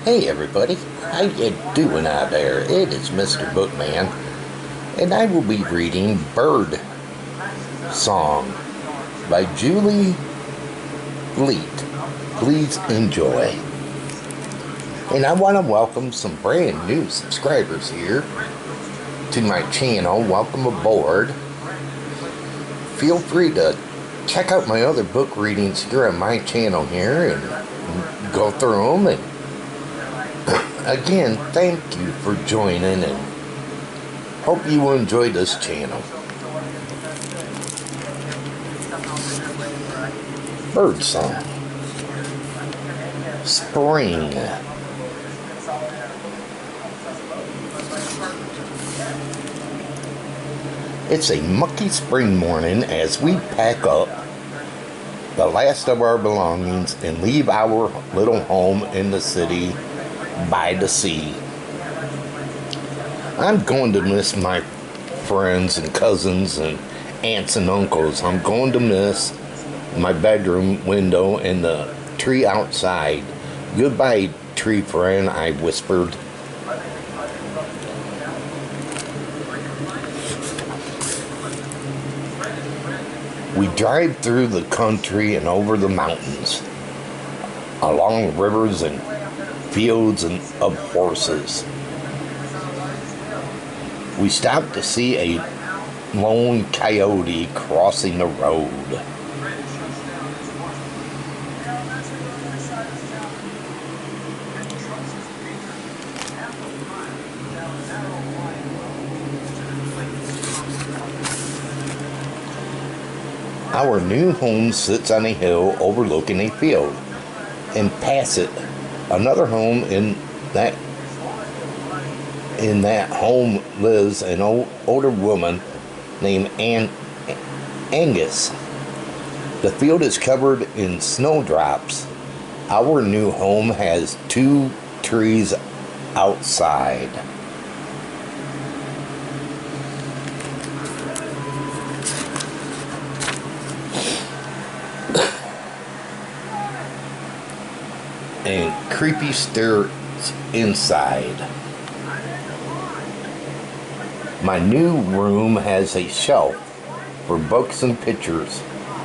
Hey everybody, how you doing out there? It is Mr. Bookman, and I will be reading Birdsong by Julie Flett. Please enjoy. And I want to welcome some brand new subscribers here to my channel. Welcome aboard. Feel free to check out my other book readings here on my channel here and go through them. And again, thank you for joining, and hope you will enjoy this channel. Birdsong. Spring. It's a mucky spring morning as we pack up the last of our belongings and leave our little home in the city by the sea. I'm going to miss my friends and cousins and aunts and uncles. I'm going to miss my bedroom window and the tree outside. Goodbye, tree friend, I whispered. We drive through the country and over the mountains, along rivers and fields of horses. We stop to see a lone coyote crossing the road. Our new home sits on a hill overlooking a field, and past it, another home. In that home lives an older woman named Angus. The field is covered in snowdrops. Our new home has 2 trees outside. And creepy stairs inside. My new room has a shelf for books and pictures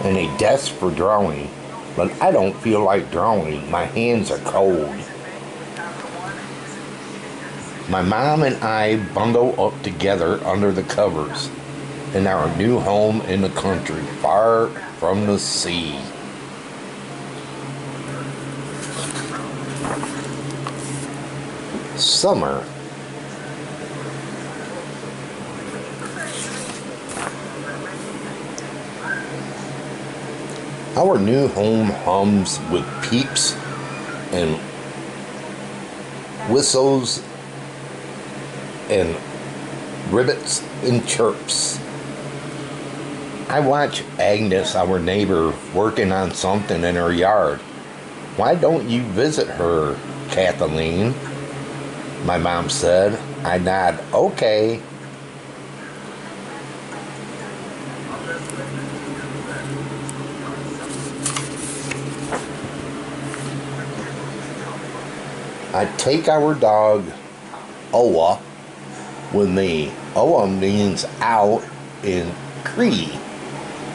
and a desk for drawing, but I don't feel like drawing. My hands are cold. My mom and I bundle up together under the covers in our new home in the country, far from the sea. Summer. Our new home hums with peeps and whistles and ribbits and chirps. I watch Agnes, our neighbor, working on something in her yard. Why don't you visit her, Kathleen? My mom said. I nod, okay. I take our dog, Oa, with me. Oa means out in Cree.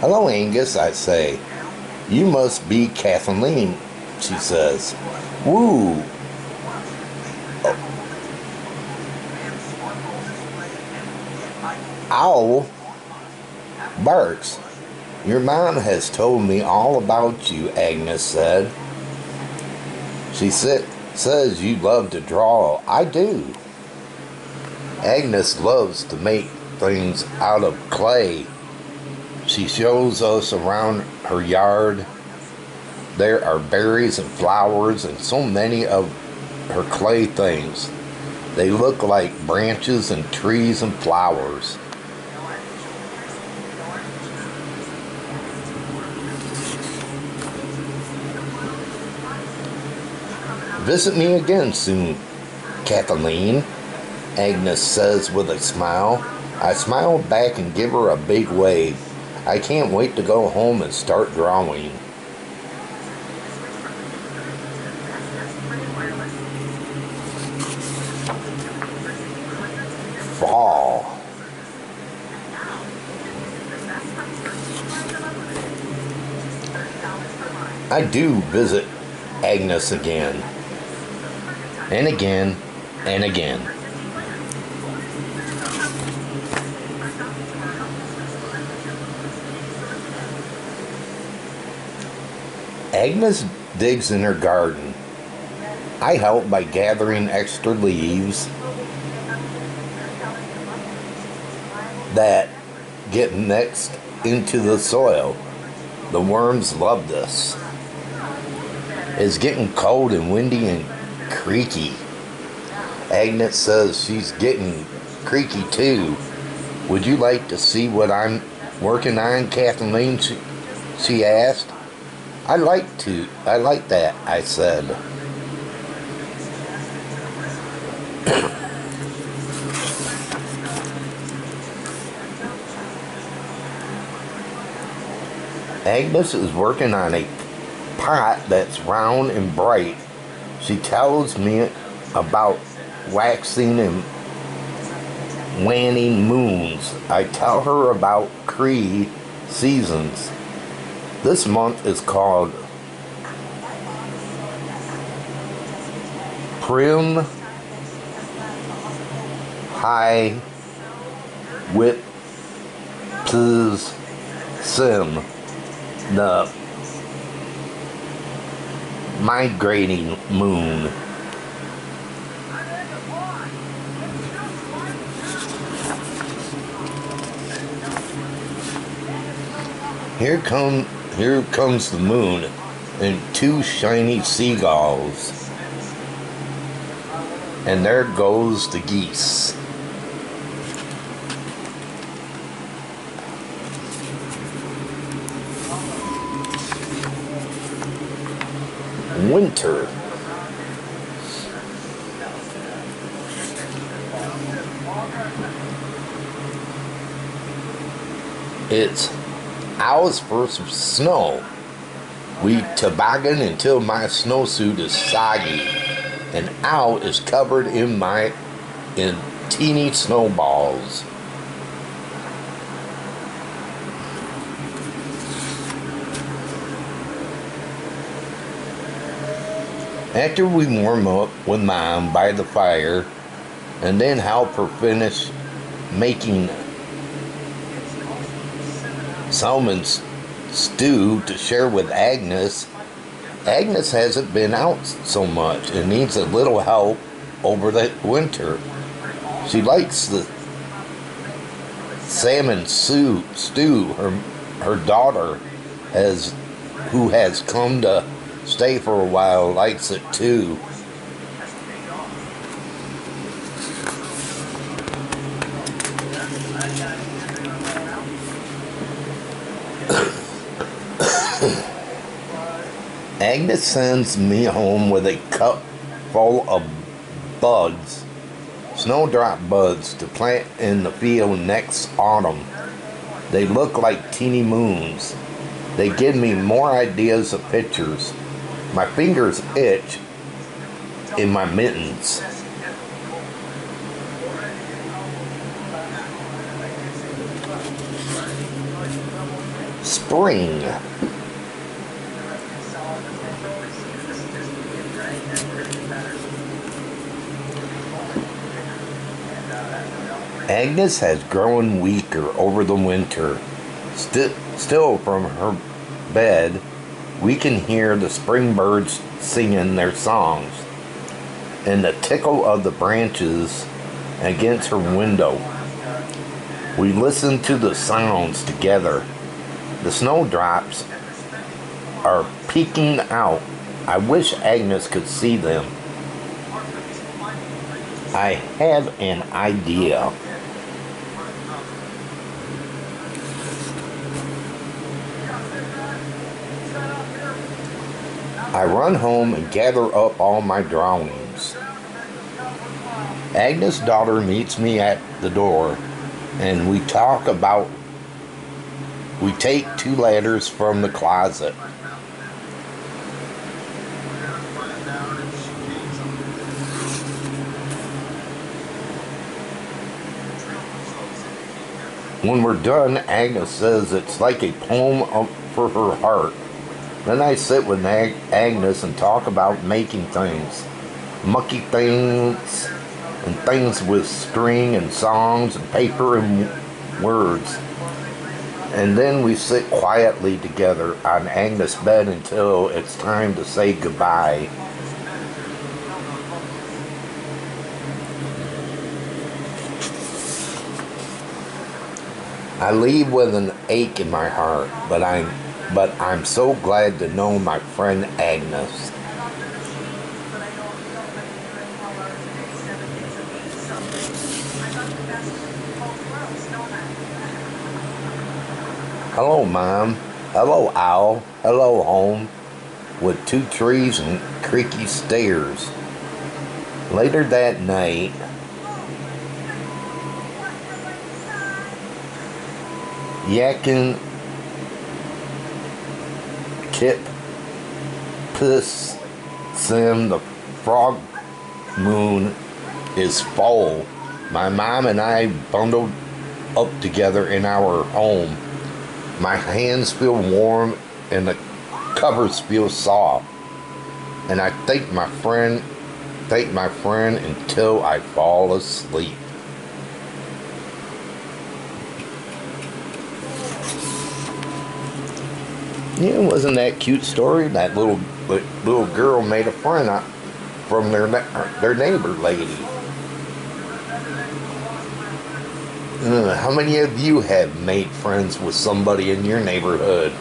Hello, Angus, I say. You must be Kathleen, she says. Woo. Owl barks. Your mom has told me all about you, Agnes said. She says you love to draw. I do. Agnes loves to make things out of clay. She shows us around her yard. There are berries and flowers and so many of her clay things. They look like branches and trees and flowers. Visit me again soon, Kathleen, Agnes says with a smile. I smile back and give her a big wave. I can't wait to go home and start drawing. fall. I do visit Agnes again, and again, and again. Agnes digs in her garden. I help by gathering extra leaves that get mixed into the soil. The worms love this. It's getting cold and windy and creaky. Agnes says she's getting creaky too. Would you like to see what I'm working on, Kathleen? She asked. I like that, I said. Agnes is working on a pot that's round and bright. She tells me about waxing and waning moons. I tell her about Cree seasons. This month is called Prim High Whip Sim, the migrating moon. Here comes the moon and two shiny seagulls. And there goes the geese. Winter. It's Owl's first snow. We toboggan until my snowsuit is soggy, and Owl is covered in teeny snowballs. After we warm up with Mom by the fire, and then help her finish making salmon stew to share with Agnes. Agnes hasn't been out so much and needs a little help over the winter. She likes the salmon stew. Her daughter, who has come to stay for a while, likes it too. Agnes sends me home with a cup full of buds, snowdrop buds, to plant in the field next autumn. They look like teeny moons. They give me more ideas of pictures. My fingers itch in my mittens. Spring. Agnes has grown weaker over the winter. Still from her bed, we can hear the spring birds singing their songs and the tickle of the branches against her window. We listen to the sounds together. The snowdrops are peeking out. I wish Agnes could see them. I have an idea. I run home and gather up all my drawings. Agnes' daughter meets me at the door, and we take 2 ladders from the closet. When we're done, Agnes says it's like a poem for her heart. Then I sit with Agnes and talk about making things. Mucky things and things with string and songs and paper and words. And then we sit quietly together on Agnes' bed until it's time to say goodbye. I leave with an ache in my heart, but I'm so glad to know my friend Agnes. Hello, Mom. Hello, Owl. Hello, home. With 2 trees and creaky stairs. Later that night, Yakin Kip Puss Sim, the frog moon is full. My mom and I bundled up together in our home. My hands feel warm and the covers feel soft. And I thank my friend until I fall asleep. Yeah, wasn't that cute story? That little girl made a friend from their neighbor lady. How many of you have made friends with somebody in your neighborhood?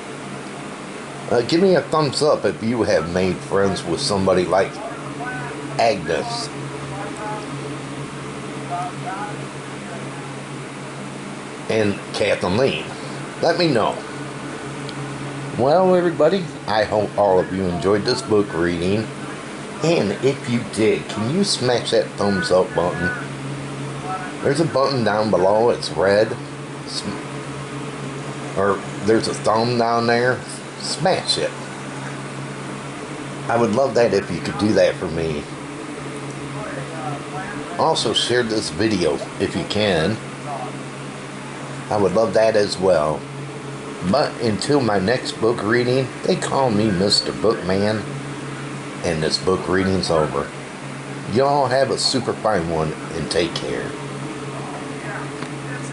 Give me a thumbs up if you have made friends with somebody like Agnes. And Kathleen. Let me know. Well, everybody, I hope all of you enjoyed this book reading. And if you did, can you smash that thumbs up button? There's a button down below. It's red. Or there's a thumb down there. Smash it. I would love that if you could do that for me. Also, share this video if you can. I would love that as well. But until my next book reading, they call me Mr.Bookman, and this book reading's over. Y'all have a super fine one, and take care.